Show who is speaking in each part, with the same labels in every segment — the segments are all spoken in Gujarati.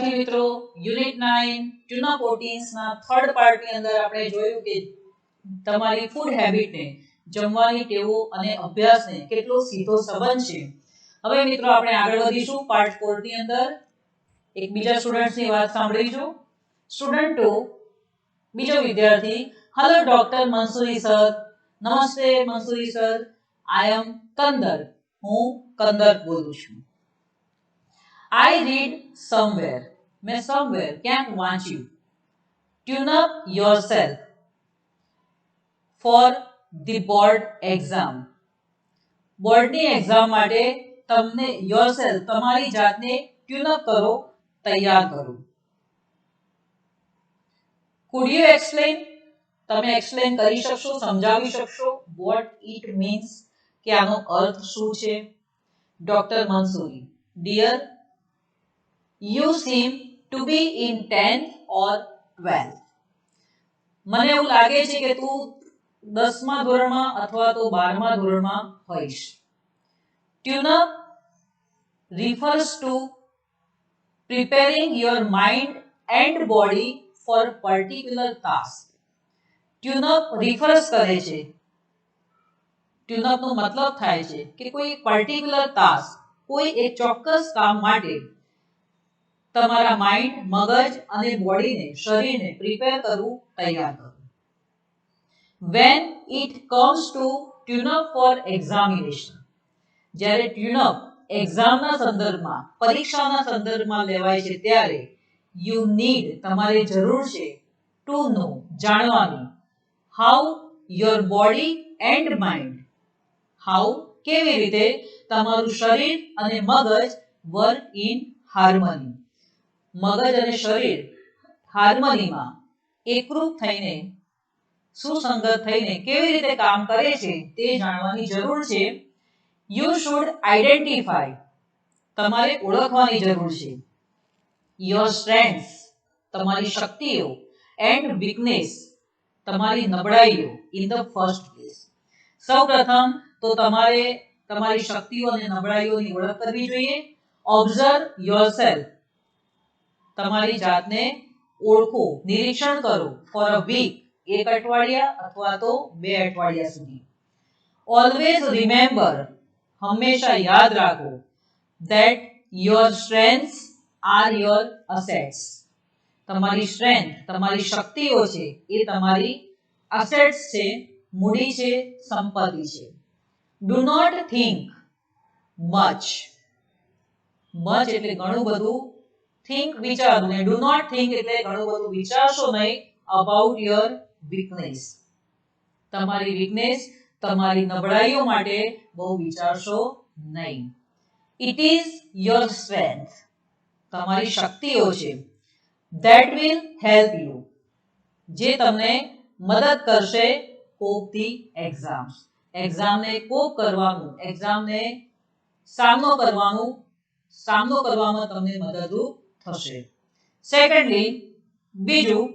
Speaker 1: વિદ્યાર્થી મિત્રો, યુનિટ 9 ટ્યુન અપ પ્રોટીન્સ ના થર્ડ પાર્ટ ની અંદર આપણે જોયું કે તમારી ફૂડ હેબિટ ને, જમવાની ટેવો અને અભ્યાસને કેટલો સીધો સંબંધ છે. હવે મિત્રો આપણે આગળ વધીશું પાર્ટ 4 ની અંદર. એક બીજા સ્ટુડન્ટ્સની વાત સાંભળીશું. સ્ટુડન્ટ 2, બીજો વિદ્યાર્થી, હેલો ડોક્ટર મંસૂરી સર. નમસ્તે મંસૂરી સર, આઈ એમ કંદર. હું કંદર બોલું છું. I read somewhere. મેં somewhere ક્યાંક વાંચ્યું. Tune up yourself for the board exam. બોર્ડની એક્ઝામ માટે તમને yourself તમારી જાતને ટ્યુન અપ કરો, તૈયાર કરો. Could you explain? તમે એક્સપ્લેન કરી શકશો, સમજાવી શકશો what it means, કે આનો અર્થ શું છે? Doctor Mansuri, dear, you seem to be in 10th or 12th. મને એવું લાગે છે કે તું 10મા ધોરણમાં અથવા તો 12મા ધોરણમાં હોઈશ. Tune up refers to preparing your mind and body for particular task. Tune up refers કરે છે, ટ્યુન અપ નો મતલબ થાય છે કે કોઈ પર્ટિક્યુલર ટાસ્ક, કોઈ એક ચોક્કસ કામ માટે તમારા માઇન્ડ, મગજ અને બોડીને, શરીરને પ્રિપેર કરવું, તૈયાર કરવું. When it comes to tune up for examination, જ્યારે ટ્યુન અપ એક્ઝામના સંદર્ભમાં, પરીક્ષાના સંદર્ભમાં લેવાય છે ત્યારે you need, તમારે જરૂર છે, to know, જાણવાની, how your body and mind, how, કેવી રીતે તમારું શરીર અને મગજ work in harmony, મગજ અને શરીર હાર્મનીમાં એકરૂપ થઈને, સુસંગત થઈને કેવી રીતે કામ કરે છે તે જાણવાની જરૂર છે. યુ શુડ આઈડેન્ટિફાય, તમારે ઓળખવાની જરૂર છે. યોર સ્ટ્રેન્થ્સ, તમારી શક્તિઓ, એન્ડ વીકનેસ, તમારી નબળાઈઓ, ઇન ધ ફર્સ્ટ પ્લેસ. સૌપ્રથમ તો તમારે તમારી શક્તિઓ અને નબળાઈઓની ઓળખ કરવી જોઈએ. ઓબ્ઝર્વ યોરસેલ્ફ, તમારી જાતને ઓળખો, નિરીક્ષણ કરો. ફોર અ વીક, એક અઠવાડિયા અથવા તો 2 અઠવાડિયા સુધી. ઓલવેઝ રિમેમ્બર, હંમેશા યાદ રાખો, that your strengths are your assets, તમારી સ્ટ્રેન્થ, તમારી શક્તિઓ છે એ તમારી અસેટ્સ છે, મૂડી છે, સંપત્તિ છે. Do not think much, much એટલે ઘણું બધું, થિંક વિચારવું, ને ડુ નોટ થિંક એટલે ઘણું બધું વિચારશો નહીં, અબાઉટ યોર વીકનેસ, તમારી વીકનેસ, તમારી નબળાઈઓ માટે બહુ વિચારશો નહીં. ઇટ ઇઝ યોર સ્ટ્રેન્થ, તમારી શક્તિઓ છે, ધેટ વિલ હેલ્પ યુ, જે તમને મદદ કરશે, કોપ ધી એક્ઝામ્સ, એક્ઝામને કોપ કરવાનું, એક્ઝામને સામનો કરવામાં તમને મદદરૂપ થશે. સેકન્ડલી, બીજું,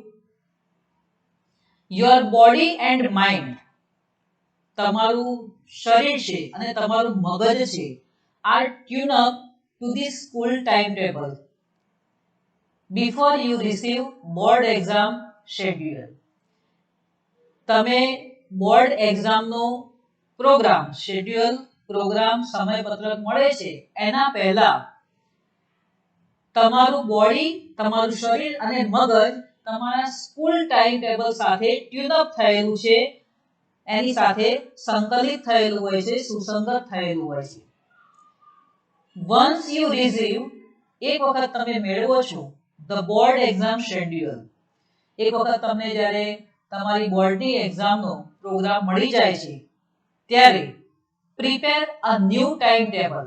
Speaker 1: યોર બોડી એન્ડ માઇન્ડ, તમારું શરીર છે અને તમારું મગજ છે, are tune up to the school time table before you receive board exam schedule. તમે બોર્ડ એક્ઝામનો પ્રોગ્રામ, શેડ્યુલ, પ્રોગ્રામ, સમયપત્રક મળે છે એના પહેલા તમારું બોડી, તમારું શરીર અને મગજ તમારા સ્કૂલ ટાઈમ ટેબલ સાથે ટ્યુન અપ થયેલું છે, એની સાથે સંકલિત થયેલું હોય છે, સુસંગત થયેલું હોય છે. વન્સ યુ રિસીવ, એક વખત તમે મેળવો છો ધ બોર્ડ એક્ઝામ શેડ્યુલ, એક વખત તમને જ્યારે તમારી બોર્ડની એક્ઝામનો પ્રોગ્રામ મળી જાય છે ત્યારે prepare a new time table,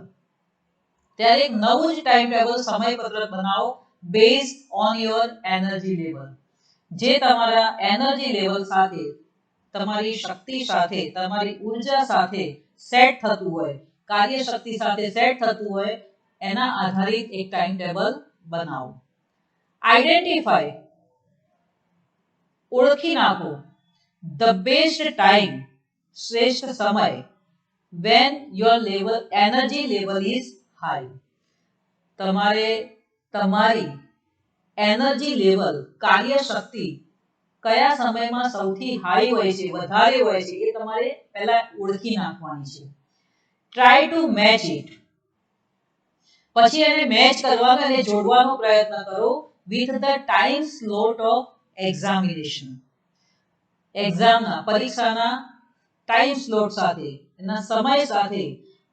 Speaker 1: ત્યારે એક નવું જ ટાઈમ ટેબલ, સમયપત્રક બનાવો, based on your energy level, જે તમારા એનર્જી લેવલ સાથે, તમારી શક્તિ સાથે, તમારી ઉર્જા સાથે સેટ થતું હોય, કાર્યશક્તિ સાથે સેટ થતું હોય, એના આધારિત એક ટાઈમ ટેબલ બનાવો. આઈડેન્ટિફાય, ઓળખી નાખો, ધ બેસ્ટ ટાઈમ, શ્રેષ્ઠ સમય, when your energy level is high, તમારે તમારી એનર્જી લેવલ, કાર્ય શક્તિ કયા સમયમાં સૌથી હાઈ હોય છે, વધારે હોય છે, એ તમારે પહેલા ઓળખી નાખવાની છે. Try to match it. પછી એને મેચ કરવાનો અને જોડવાનો પ્રયત્ન કરો with the time slot of examination. એક્ઝામના, પરીક્ષાના ટાઈમ સ્લોટ સાથે, એના સમય સાથે,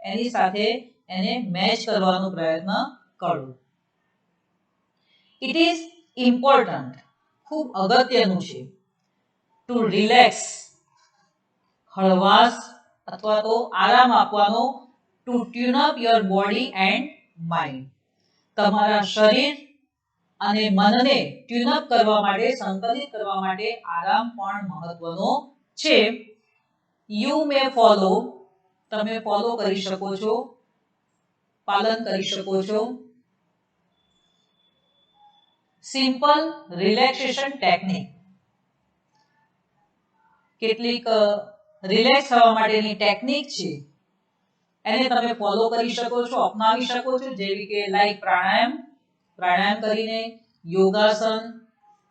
Speaker 1: એની સાથે એને મેચ કરવાનો પ્રયત્ન કરો. ઇટ ઇઝ ઇમ્પોર્ટન્ટ, ખૂબ અગત્યનું છે, ટુ રિલેક્સ, હળવાશ અથવા તો આરામ આપવાનો, to tune up your body and mind. તમારા શરીર અને મનને ટ્યુન અપ કરવા માટે, સંકલિત કરવા માટે આરામ પણ મહત્વનો છે. યુ મે ફોલો, તમે ફોલો કરી શકો છો, પાલન કરી શકો છો. સિમ્પલ રિલેક્સેશન ટેકનિક, કેટલીક રિલેક્સ થવા માટેની ટેકનિક છે, એને તમે ફોલો કરી શકો છો, અપનાવી શકો છો. જેવી કે લાઈક પ્રાણાયામ, પ્રાણાયામ કરીને, યોગાસન,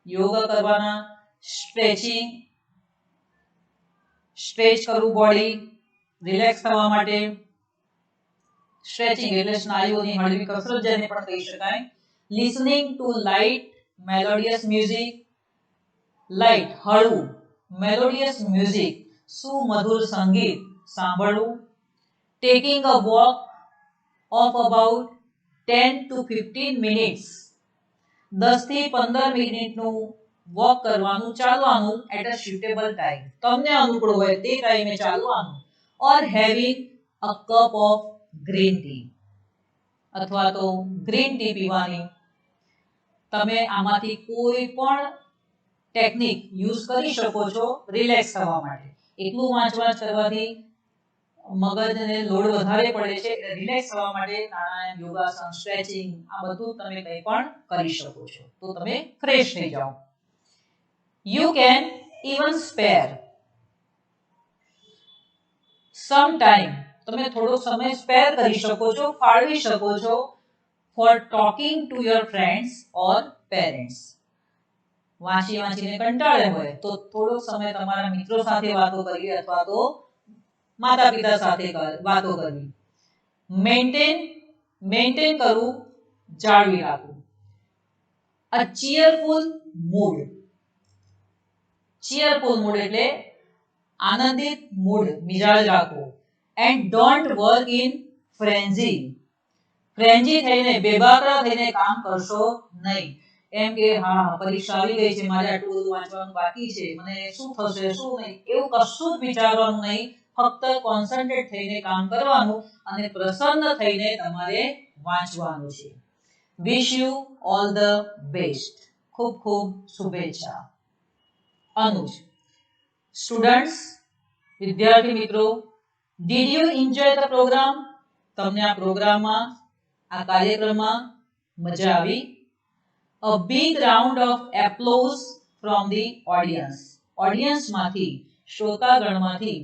Speaker 1: યોગ કરવાના, સ્ટ્રેચિંગ, સ્ટ્રેચ કરવું બોડી રિલેક્સ થવા માટે. સ્ટ્રેચિંગ એટલે સ્નાયુઓની હળવી કસરત જેને પણ કહી શકાય. Listening to light melodious music, light હળવું મેલોડિયસ મ્યુઝિક, સુમધુર સંગીત સાંભળવું. Taking a walk of about 10 to 15 minutes, 10 થી 15 મિનિટનું વોક કરવાનું, ચાલવાનું એટ અ સુટેબલ ટાઈમ, તમને અનુકૂળ હોય તે ટાઈમે ચાલવાનું. Or having a cup of green tea, અથવા તો ગ્રીન ટી પીવાની. તમે આમાંથી કોઈ પણ ટેકનિક યુઝ કરી શકો છો રિલેક્સ થવા માટે. એકલું વાંચવાંચ કરવાથી મગજને લોડ વધારે પડે છે, એટલે રિલેક્સ થવા માટે પ્રાણાયામ, યોગાસન, સ્ટ્રેચિંગ આ બધું તમે કંઈ પણ કરી શકો છો, તો તમે ફ્રેશ થઈ જાઓ. You can even spare some time, તમે થોડો સમય સ્પેર કરી શકો છો, ફાળવી શકો છો, for talking to your friends or parents. વાંચીને કંટાળ્યા હોય તો થોડો સમય તમારા મિત્રો સાથે વાતો કરવી અથવા તો માતા પિતા સાથે વાતો કરવી. મેન્ટેન કરવું, જાળવી રાખવું. અ ચીયરફુલ મૂડ, ચીયરફુલ મૂડ એટલે આનંદિત મૂડ, મિજાજ રાખવો. એન્ડ ડોન્ટ વર્ક ઇન ફ્રેન્ઝી, ફ્રેન્ઝી થઈને, બેબાકરા થઈને કામ કરશો નહીં. એમ કે હા પરીક્ષા આવી ગઈ છે, મારે આટલું બધું વાંચવાનું બાકી છે, મને શું થશે શું નહીં, એવું કશું જ વિચારવાનું નહીં. ફક્ત કોન્સન્ટ્રેટ થઈને કામ કરવાનું અને પ્રસન્ન થઈને તમારે વાંચવાનું છે. Wish you all the best. ખૂબ ખૂબ શુભેચ્છા. અનુજ. સ્ટુડન્ટ્સ, વિદ્યાર્થી મિત્રો, did you enjoy the programme? તમને આ પ્રોગ્રામમાં, આ કાર્યક્રમમાં મજા આવી? A big round of applause from the audience. ઓડિયન્સમાંથી, શ્રોતાગણમાંથી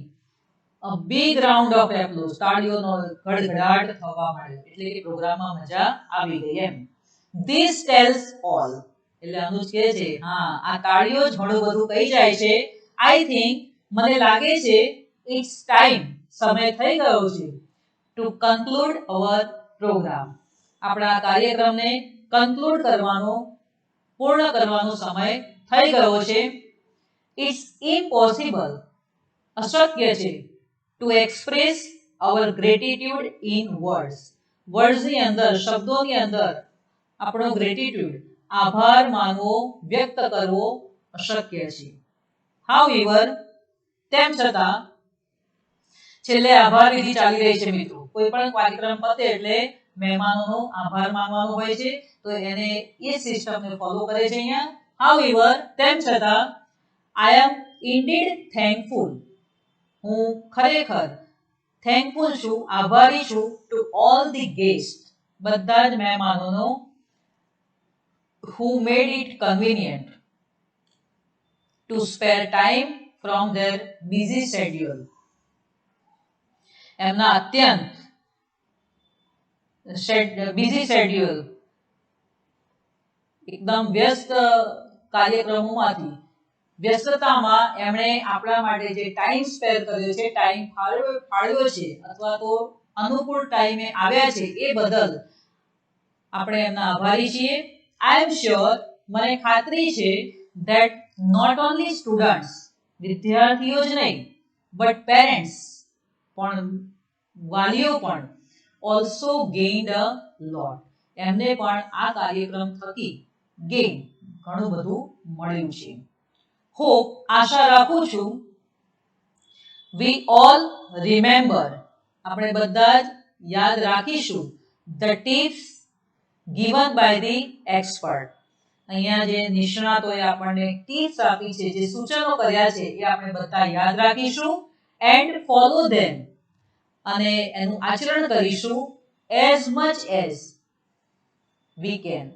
Speaker 1: a big round of applause, તાળીઓનો ગડગડાટ થવા માંડ્યો, એટલે કે પ્રોગ્રામમાં મજા આવી ગઈ એમ. This tells all, એટલે અનુજ કહે છે હા આ તાળીઓ જ ઘણું બધું કહી જાય છે. I think, મને લાગે છે, it's time, સમય થઈ ગયો છે, to conclude our program. આપણા કાર્યક્રમને કન્ક્લુડ કરવાનો, પૂર્ણ કરવાનો સમય થઈ ગયો છે. ઇટ્સ ઇમ્પોસિબલ, અશક્ય છે, to express our gratitude in words, વર્ડ્સની અંદર, શબ્દોની અંદર આપણો ગ્રેટિટ્યુડ, આભાર માનવો, વ્યક્ત કરવો અશક્ય છે. હાઉએવર, તેમ છતાં, છેલ્લે આભાર વિધિ ચાલી રહી છે મિત્રો. કોઈ પણ કાર્યક્રમ પતે એટલે મહેમાનોનો આભાર માનવાનો હોય છે, તો એને એ સિસ્ટમને ફોલો કરે છે અહીંયા. હાઉએવર, તેમ છતાં, આઈ એમ ઇન્ડીડ થેન્કફુલ, હું ખરેખર થેન્કફુલ છું, આભારી છું, ટુ ઓલ ધી ગેસ્ટ, બધા જ મહેમાનોનો, who made it convenient to spare time from their busy schedule. એમના અત્યંત બિઝી શેડ્યુલ એકદમ વ્યસ્ત કાર્યક્રમોમાંથી વ્યસ્તતામાં એમણે આપણા માટે જે ટાઈમ સ્પેર કર્યો છે, ટાઈમ ફાળવ્યો છે અથવા તો અનુકૂળ ટાઈમે આવ્યા છે એ બદલ આપણે એમના આભારી છીએ. આઈ એમ શ્યોર, મને ખાતરી છે that not only students, વિદ્યાર્થીઓ જ નહીં, but parents પણ, વાલીઓ પણ also gained a lot. એમને પણ આ કાર્યક્રમ થકી ગેઇન ઘણું બધું મળ્યું છે. હોપ, આશા રાખું છું, we all remember, આપણે બધા જ યાદ રાખીશું the tips given by the expert. અહીંયા જે નિષ્ણાતોએ આપણને ટિપ્સ આપી છે, જે સૂચનો કર્યા છે એ આપણે બધા યાદ રાખીશું and follow them, અને એનું આચરણ કરીશું as much as we can.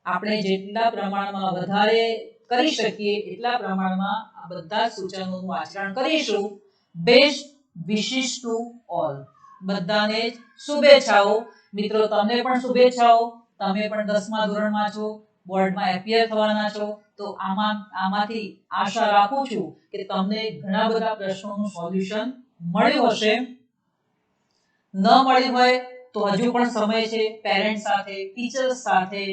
Speaker 1: આપણે જેટલા પ્રમાણમાં વધારે કરી શકીએ એટલા પ્રમાણમાં આ બધા સૂચનોનું આચરણ કરીશું. Best wishes to all. બધાને શુભેચ્છાઓ. મિત્રો, તમને પણ શુભેચ્છાઓ. તમે પણ 10મા ધોરણમાં છો, બોર્ડમાં એપિયર થવાના છો, તો આમાંથી આશા રાખું છું કે તમને ઘણા બધા પ્રશ્નોનું સોલ્યુશન મળ્યું હશે. ન મળ્યું હોય તો હજુ પણ સમય છે. પેરેન્ટ્સ સાથે, ટીચર્સ સાથે,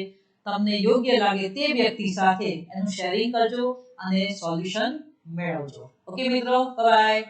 Speaker 1: તમને યોગ્ય લાગે તે વ્યક્તિ સાથે એનું શેરિંગ કરજો અને સોલ્યુશન મેળવજો. ઓકે મિત્રો, બાય.